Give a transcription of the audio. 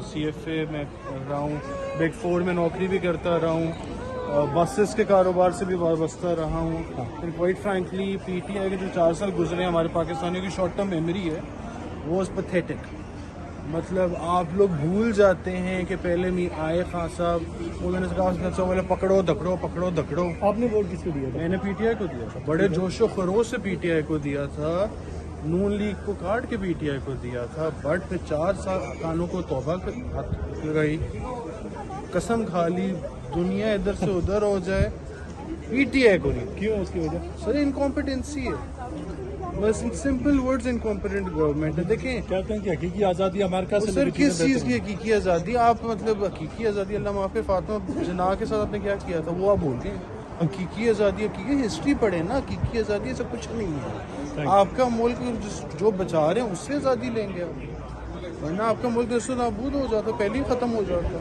CFA میں کر رہا ہوں, بگ فور میں نوکری بھی کرتا رہا ہوں, بسز کے کاروبار سے بھی وابستہ رہا ہوں. کوائٹ فرینکلی PTI کے جو 4 سال گزرے ہیں ہمارے پاکستانیوں کی شارٹ ٹرم میموری ہے, وہ از پیتھیٹک. مطلب آپ لوگ بھول جاتے ہیں کہ پہلے آئے خان صاحب انہوں نے کہا بولے پکڑو دکڑو پکڑو دکڑو. آپ نے ووٹ کس کو دیا تھا؟ میں نے PTI کو دیا تھا, بڑے جوش و خروش سے PTI کو دیا تھا, نون لیگ کو کاٹ کے PTI کو دیا تھا. بٹ پھر 4 سال کانوں کو توبہ گئی, قسم کھا لی دنیا ادھر سے ادھر ہو جائے, PTI کو نہیں. کیوں اس کی وجہ؟ سر انکمپیٹنسی ہے, بس سمپل ورڈز, انکمپیٹنٹ گورنمنٹ ہے. دیکھیں کیا کہیں کہ حقیقی آزادی امریکہ سے سر کس چیز کی حقیقی آزادی؟ آپ مطلب حقیقی آزادی اللہ معاف کرے فاطمہ جناح کے ساتھ آپ نے کیا کیا تھا وہ آپ بول گئے. حقیقی آزادی, حقیقی ہسٹری پڑھیں نا, حقیقی آزادی سے کچھ نہیں ہے. آپ کا ملک جو بچا رہے ہیں اس سے آزادی لیں گے آپ, ورنہ آپ کا ملک نصف نابود ہو جاتا, پہلے ہی ختم ہو جاتا.